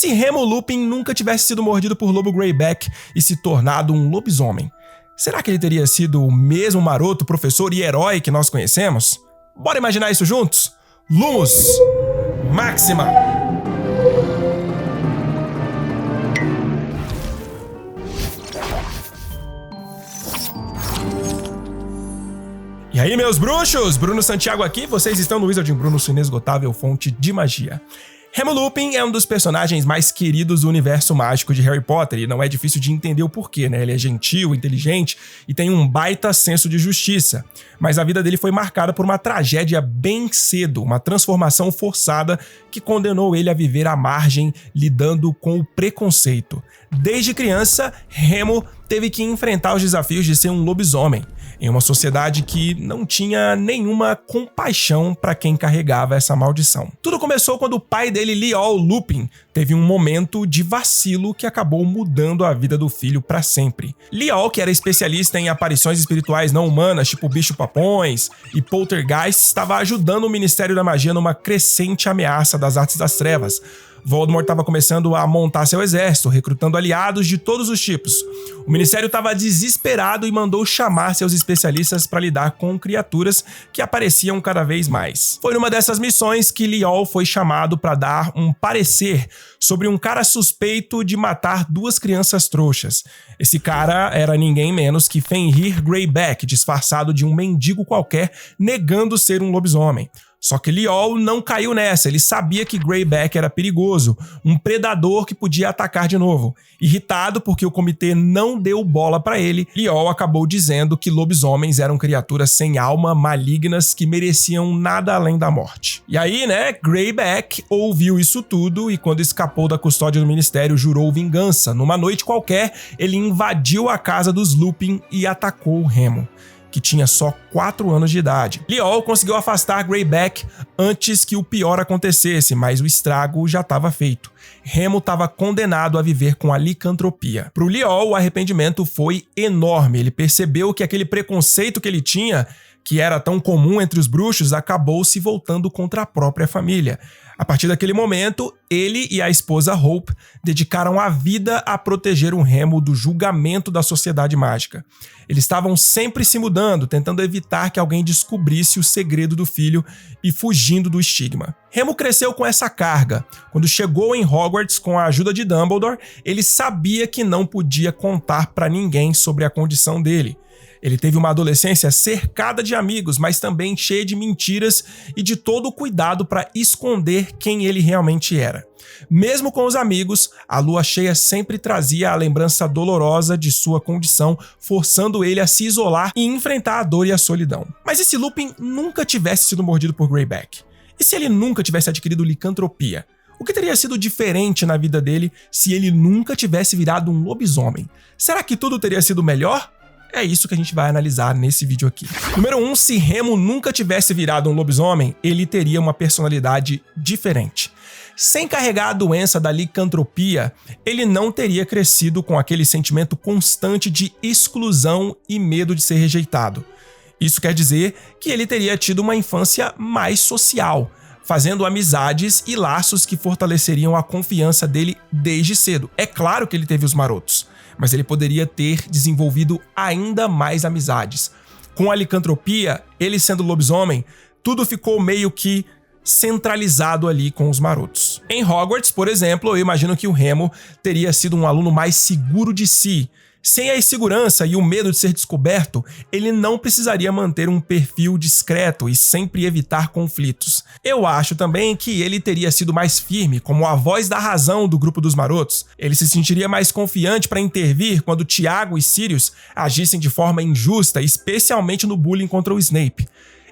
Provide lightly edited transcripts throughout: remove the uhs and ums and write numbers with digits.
se Remo Lupin nunca tivesse sido mordido por Lobo Greyback e se tornado um lobisomem? Será que ele teria sido o mesmo maroto, professor e herói que nós conhecemos? Bora imaginar isso juntos? Lumos Maxima! E aí, meus bruxos? Bruno Santiago aqui, vocês estão no Wizarding Bruno, sua inesgotável fonte de magia. Remo Lupin é um dos personagens mais queridos do universo mágico de Harry Potter, e não é difícil de entender o porquê, né? Ele é gentil, inteligente e tem um baita senso de justiça. Mas a vida dele foi marcada por uma tragédia bem cedo, uma transformação forçada que condenou ele a viver à margem, lidando com o preconceito. Desde criança, Remo teve que enfrentar os desafios de ser um lobisomem, em uma sociedade que não tinha nenhuma compaixão para quem carregava essa maldição. Tudo começou quando o pai dele, Liol Lupin, teve um momento de vacilo que acabou mudando a vida do filho para sempre. Liol, que era especialista em aparições espirituais não humanas, tipo bicho-papões e poltergeist, estava ajudando o Ministério da Magia numa crescente ameaça das artes das trevas. Voldemort estava começando a montar seu exército, recrutando aliados de todos os tipos. O Ministério estava desesperado e mandou chamar seus especialistas para lidar com criaturas que apareciam cada vez mais. Foi numa dessas missões que Liol foi chamado para dar um parecer sobre um cara suspeito de matar 2 crianças trouxas. Esse cara era ninguém menos que Fenrir Greyback, disfarçado de um mendigo qualquer, negando ser um lobisomem. Só que Liol não caiu nessa, ele sabia que Greyback era perigoso, um predador que podia atacar de novo. Irritado porque o comitê não deu bola pra ele, Liol acabou dizendo que lobisomens eram criaturas sem alma, malignas, que mereciam nada além da morte. E aí, né, Greyback ouviu isso tudo e quando escapou da custódia do Ministério, jurou vingança. Numa noite qualquer, ele invadiu a casa dos Lupin e atacou o Remo, que tinha só 4 anos de idade. Liol conseguiu afastar Greyback antes que o pior acontecesse, mas o estrago já estava feito. Remo estava condenado a viver com a licantropia. Pro Liol, o arrependimento foi enorme. Ele percebeu que aquele preconceito que ele tinha, que era tão comum entre os bruxos, acabou se voltando contra a própria família. A partir daquele momento, ele e a esposa Hope dedicaram a vida a proteger o Remo do julgamento da sociedade mágica. Eles estavam sempre se mudando, tentando evitar que alguém descobrisse o segredo do filho e fugindo do estigma. Remo cresceu com essa carga. Quando chegou em Hogwarts com a ajuda de Dumbledore, ele sabia que não podia contar para ninguém sobre a condição dele. Ele teve uma adolescência cercada de amigos, mas também cheia de mentiras e de todo o cuidado para esconder quem ele realmente era. Mesmo com os amigos, a lua cheia sempre trazia a lembrança dolorosa de sua condição, forçando ele a se isolar e enfrentar a dor e a solidão. Mas e se Lupin nunca tivesse sido mordido por Greyback? E se ele nunca tivesse adquirido licantropia? O que teria sido diferente na vida dele se ele nunca tivesse virado um lobisomem? Será que tudo teria sido melhor? É isso que a gente vai analisar nesse vídeo aqui. Número 1, se Remo nunca tivesse virado um lobisomem, ele teria uma personalidade diferente. Sem carregar a doença da licantropia, ele não teria crescido com aquele sentimento constante de exclusão e medo de ser rejeitado. Isso quer dizer que ele teria tido uma infância mais social, fazendo amizades e laços que fortaleceriam a confiança dele desde cedo. É claro que ele teve os marotos, mas ele poderia ter desenvolvido ainda mais amizades. Com a licantropia, ele sendo lobisomem, tudo ficou meio que centralizado ali com os marotos. Em Hogwarts, por exemplo, eu imagino que o Remo teria sido um aluno mais seguro de si. Sem a insegurança e o medo de ser descoberto, ele não precisaria manter um perfil discreto e sempre evitar conflitos. Eu acho também que ele teria sido mais firme, como a voz da razão do grupo dos marotos. Ele se sentiria mais confiante para intervir quando Tiago e Sirius agissem de forma injusta, especialmente no bullying contra o Snape.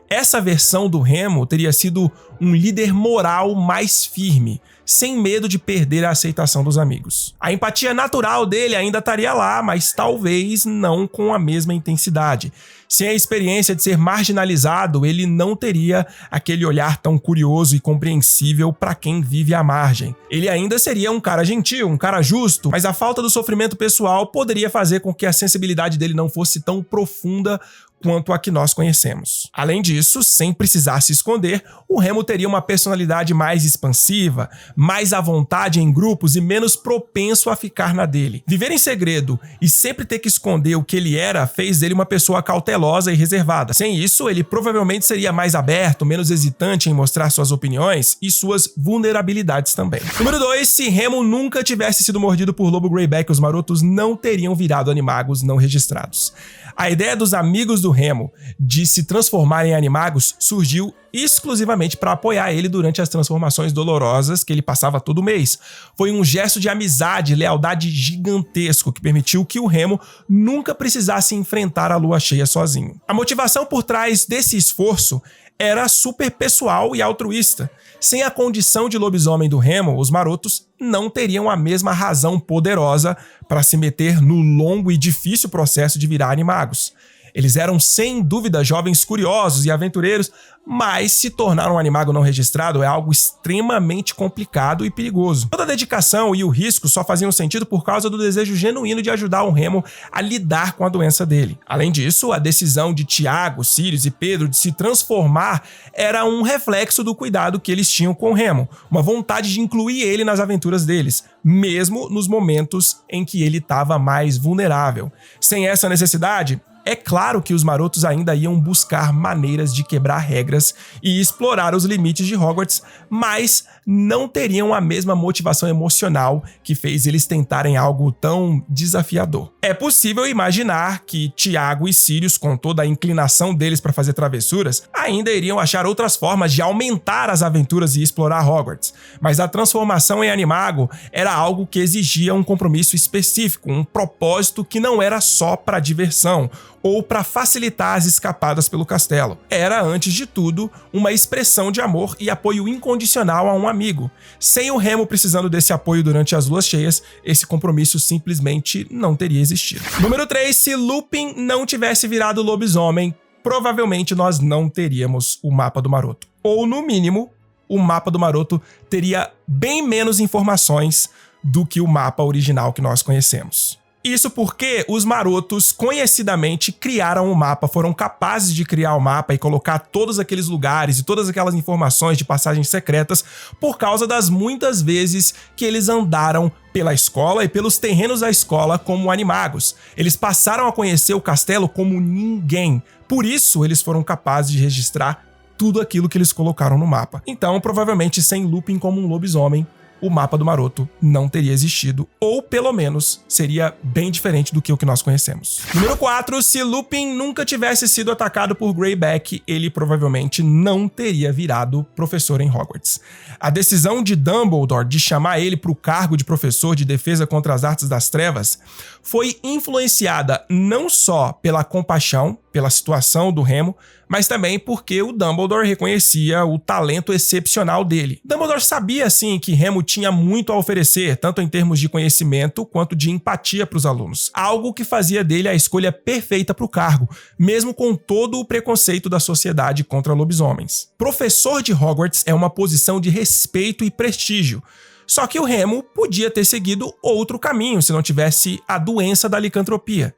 Essa versão do Remo teria sido um líder moral mais firme, sem medo de perder a aceitação dos amigos. A empatia natural dele ainda estaria lá, mas talvez não com a mesma intensidade. Sem a experiência de ser marginalizado, ele não teria aquele olhar tão curioso e compreensível para quem vive à margem. Ele ainda seria um cara gentil, um cara justo, mas a falta do sofrimento pessoal poderia fazer com que a sensibilidade dele não fosse tão profunda quanto a que nós conhecemos. Além disso, sem precisar se esconder, o Remo teria uma personalidade mais expansiva, mais à vontade em grupos e menos propenso a ficar na dele. Viver em segredo e sempre ter que esconder o que ele era fez dele uma pessoa cautelosa e reservada. Sem isso, ele provavelmente seria mais aberto, menos hesitante em mostrar suas opiniões e suas vulnerabilidades também. Número 2, se Remo nunca tivesse sido mordido por lobo greyback, os marotos não teriam virado animagos não registrados. A ideia dos amigos do Remo de se transformarem em animagos surgiu exclusivamente para apoiar ele durante as transformações dolorosas que ele passava todo mês. Foi um gesto de amizade e lealdade gigantesco que permitiu que o Remo nunca precisasse enfrentar a lua cheia sozinho. A motivação por trás desse esforço era super pessoal e altruísta. Sem a condição de lobisomem do Remo, os marotos não teriam a mesma razão poderosa para se meter no longo e difícil processo de virar animagos. Eles eram sem dúvida jovens curiosos e aventureiros, mas se tornar um animago não registrado é algo extremamente complicado e perigoso. Toda a dedicação e o risco só faziam sentido por causa do desejo genuíno de ajudar o Remo a lidar com a doença dele. Além disso, a decisão de Tiago, Sirius e Pedro de se transformar era um reflexo do cuidado que eles tinham com o Remo, uma vontade de incluir ele nas aventuras deles, mesmo nos momentos em que ele estava mais vulnerável. Sem essa necessidade, é claro que os marotos ainda iam buscar maneiras de quebrar regras e explorar os limites de Hogwarts, mas não teriam a mesma motivação emocional que fez eles tentarem algo tão desafiador. É possível imaginar que Tiago e Sirius, com toda a inclinação deles para fazer travessuras, ainda iriam achar outras formas de aumentar as aventuras e explorar Hogwarts, mas a transformação em animago era algo que exigia um compromisso específico, um propósito que não era só para diversão ou para facilitar as escapadas pelo castelo. Era, antes de tudo, uma expressão de amor e apoio incondicional a um amigo. Sem o Remo precisando desse apoio durante as luas cheias, esse compromisso simplesmente não teria existido. Número 3, se Lupin não tivesse virado lobisomem, provavelmente nós não teríamos o mapa do maroto. Ou, no mínimo, o mapa do maroto teria bem menos informações do que o mapa original que nós conhecemos. Isso porque os marotos conhecidamente criaram o mapa, foram capazes de criar o mapa e colocar todos aqueles lugares e todas aquelas informações de passagens secretas por causa das muitas vezes que eles andaram pela escola e pelos terrenos da escola como animagos. Eles passaram a conhecer o castelo como ninguém. Por isso, eles foram capazes de registrar tudo aquilo que eles colocaram no mapa. Então, provavelmente, sem Lupin como um lobisomem, o mapa do maroto não teria existido, ou pelo menos seria bem diferente do que o que nós conhecemos. Número 4, se Lupin nunca tivesse sido atacado por Greyback, ele provavelmente não teria virado professor em Hogwarts. A decisão de Dumbledore de chamar ele para o cargo de professor de defesa contra as artes das trevas foi influenciada não só pela compaixão, pela situação do Remo, mas também porque o Dumbledore reconhecia o talento excepcional dele. Dumbledore sabia, sim, que Remo tinha muito a oferecer, tanto em termos de conhecimento quanto de empatia para os alunos, algo que fazia dele a escolha perfeita para o cargo, mesmo com todo o preconceito da sociedade contra lobisomens. Professor de Hogwarts é uma posição de respeito e prestígio, só que o Remo podia ter seguido outro caminho se não tivesse a doença da licantropia.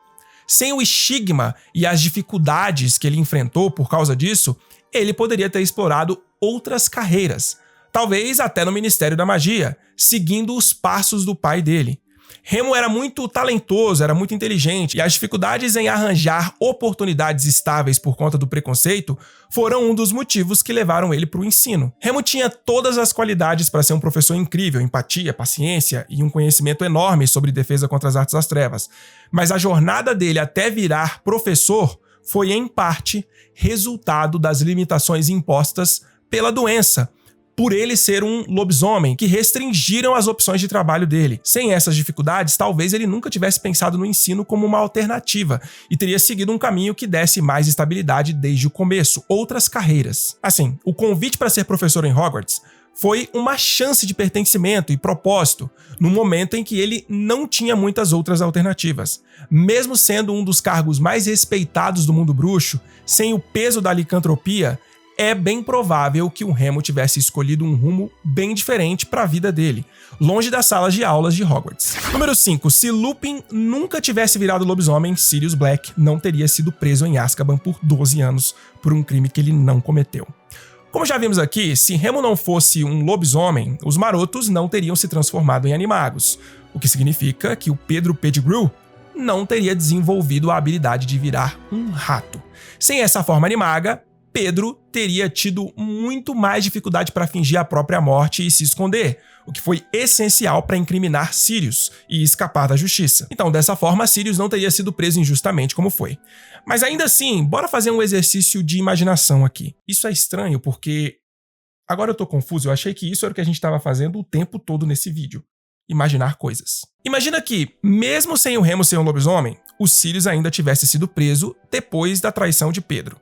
Sem o estigma e as dificuldades que ele enfrentou por causa disso, ele poderia ter explorado outras carreiras, talvez até no Ministério da Magia, seguindo os passos do pai dele. Remo era muito talentoso, era muito inteligente, e as dificuldades em arranjar oportunidades estáveis por conta do preconceito foram um dos motivos que levaram ele para o ensino. Remo tinha todas as qualidades para ser um professor incrível, empatia, paciência e um conhecimento enorme sobre defesa contra as artes das trevas. Mas a jornada dele até virar professor foi, em parte, resultado das limitações impostas pela doença, por ele ser um lobisomem, que restringiram as opções de trabalho dele. Sem essas dificuldades, talvez ele nunca tivesse pensado no ensino como uma alternativa e teria seguido um caminho que desse mais estabilidade desde o começo, outras carreiras. Assim, o convite para ser professor em Hogwarts foi uma chance de pertencimento e propósito, no momento em que ele não tinha muitas outras alternativas. Mesmo sendo um dos cargos mais respeitados do mundo bruxo, sem o peso da licantropia, é bem provável que o Remo tivesse escolhido um rumo bem diferente para a vida dele, longe das salas de aulas de Hogwarts. Número 5. Se Lupin nunca tivesse virado lobisomem, Sirius Black não teria sido preso em Azkaban por 12 anos por um crime que ele não cometeu. Como já vimos aqui, se Remo não fosse um lobisomem, os marotos não teriam se transformado em animagos, o que significa que o Pedro Pettigrew não teria desenvolvido a habilidade de virar um rato. Sem essa forma animaga, Pedro teria tido muito mais dificuldade para fingir a própria morte e se esconder, o que foi essencial para incriminar Sirius e escapar da justiça. Então, dessa forma, Sirius não teria sido preso injustamente como foi. Mas ainda assim, bora fazer um exercício de imaginação aqui. Isso é estranho porque... Agora eu tô confuso, eu achei que isso era o que a gente estava fazendo o tempo todo nesse vídeo. Imaginar coisas. Imagina que, mesmo sem o Remo ser um lobisomem, o Sirius ainda tivesse sido preso depois da traição de Pedro.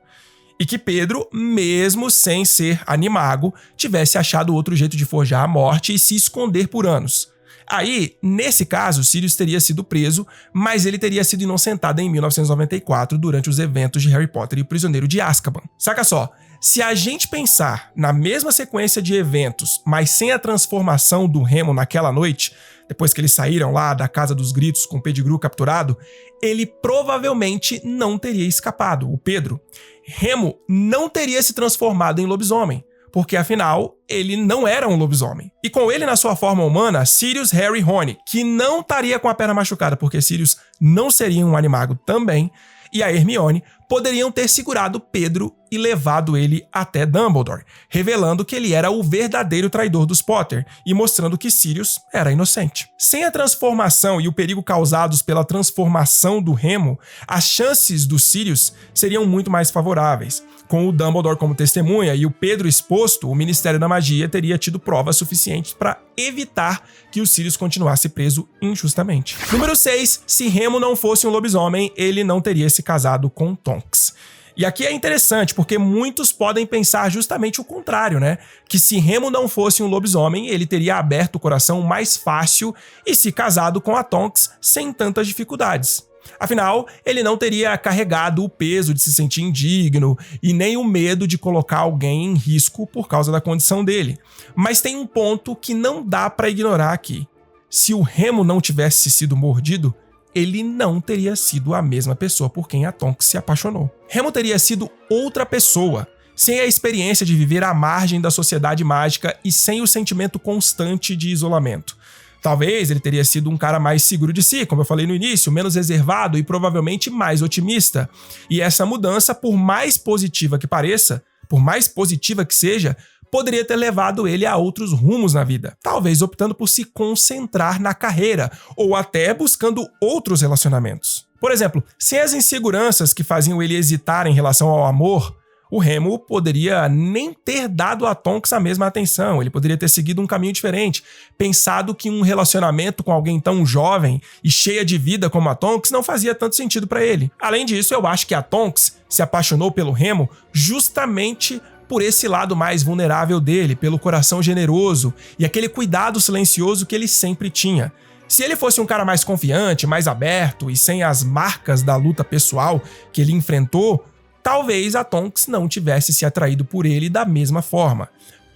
E que Pedro, mesmo sem ser animago, tivesse achado outro jeito de forjar a morte e se esconder por anos. Aí, nesse caso, Sirius teria sido preso, mas ele teria sido inocentado em 1994 durante os eventos de Harry Potter e o Prisioneiro de Azkaban. Saca só, se a gente pensar na mesma sequência de eventos, mas sem a transformação do Remo naquela noite, depois que eles saíram lá da Casa dos Gritos com o Pettigrew capturado, ele provavelmente não teria escapado, o Pedro. Remo não teria se transformado em lobisomem, porque afinal, ele não era um lobisomem. E com ele na sua forma humana, Sirius, Harry e Rony, que não estaria com a perna machucada porque Sirius não seria um animago também, e a Hermione poderiam ter segurado Pedro e levado ele até Dumbledore, revelando que ele era o verdadeiro traidor dos Potter e mostrando que Sirius era inocente. Sem a transformação e o perigo causados pela transformação do Remo, as chances do Sirius seriam muito mais favoráveis. Com o Dumbledore como testemunha e o Pedro exposto, o Ministério da Magia teria tido provas suficientes para evitar que o Sirius continuasse preso injustamente. Número 6. Se Remo não fosse um lobisomem, ele não teria se casado com Tonks. E aqui é interessante, porque muitos podem pensar justamente o contrário, né? Que se Remo não fosse um lobisomem, ele teria aberto o coração mais fácil e se casado com a Tonks sem tantas dificuldades. Afinal, ele não teria carregado o peso de se sentir indigno e nem o medo de colocar alguém em risco por causa da condição dele. Mas tem um ponto que não dá para ignorar aqui. Se o Remo não tivesse sido mordido, ele não teria sido a mesma pessoa por quem a Tonks se apaixonou. Remo teria sido outra pessoa, sem a experiência de viver à margem da sociedade mágica e sem o sentimento constante de isolamento. Talvez ele teria sido um cara mais seguro de si, como eu falei no início, menos reservado e provavelmente mais otimista. E essa mudança, por mais positiva que pareça, por mais positiva que seja, poderia ter levado ele a outros rumos na vida. Talvez optando por se concentrar na carreira, ou até buscando outros relacionamentos. Por exemplo, sem as inseguranças que faziam ele hesitar em relação ao amor, o Remo poderia nem ter dado a Tonks a mesma atenção, ele poderia ter seguido um caminho diferente, pensado que um relacionamento com alguém tão jovem e cheia de vida como a Tonks não fazia tanto sentido para ele. Além disso, eu acho que a Tonks se apaixonou pelo Remo justamente por esse lado mais vulnerável dele, pelo coração generoso e aquele cuidado silencioso que ele sempre tinha. Se ele fosse um cara mais confiante, mais aberto e sem as marcas da luta pessoal que ele enfrentou, talvez a Tonks não tivesse se atraído por ele da mesma forma.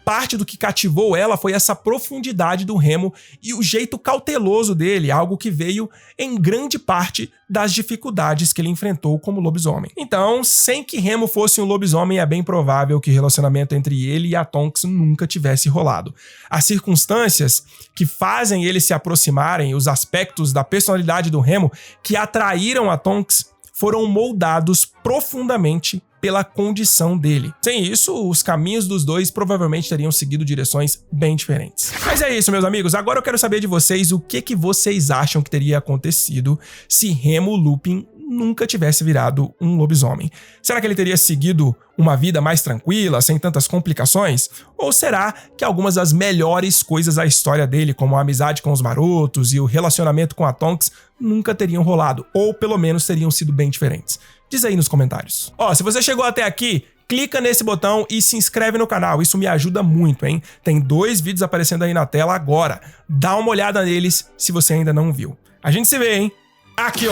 Parte do que cativou ela foi essa profundidade do Remo e o jeito cauteloso dele, algo que veio em grande parte das dificuldades que ele enfrentou como lobisomem. Então, sem que Remo fosse um lobisomem, é bem provável que o relacionamento entre ele e a Tonks nunca tivesse rolado. As circunstâncias que fazem eles se aproximarem, os aspectos da personalidade do Remo que atraíram a Tonks, foram moldados profundamente pela condição dele. Sem isso, os caminhos dos dois provavelmente teriam seguido direções bem diferentes. Mas é isso, meus amigos. Agora eu quero saber de vocês o que vocês acham que teria acontecido se Remo Lupin nunca tivesse virado um lobisomem. Será que ele teria seguido uma vida mais tranquila, sem tantas complicações? Ou será que algumas das melhores coisas da história dele, como a amizade com os marotos e o relacionamento com a Tonks, nunca teriam rolado? Ou pelo menos teriam sido bem diferentes? Diz aí nos comentários. Se você chegou até aqui, clica nesse botão e se inscreve no canal, isso me ajuda muito, hein? Tem 2 vídeos aparecendo aí na tela agora. Dá uma olhada neles se você ainda não viu. A gente se vê, hein? Aqui,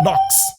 Nox.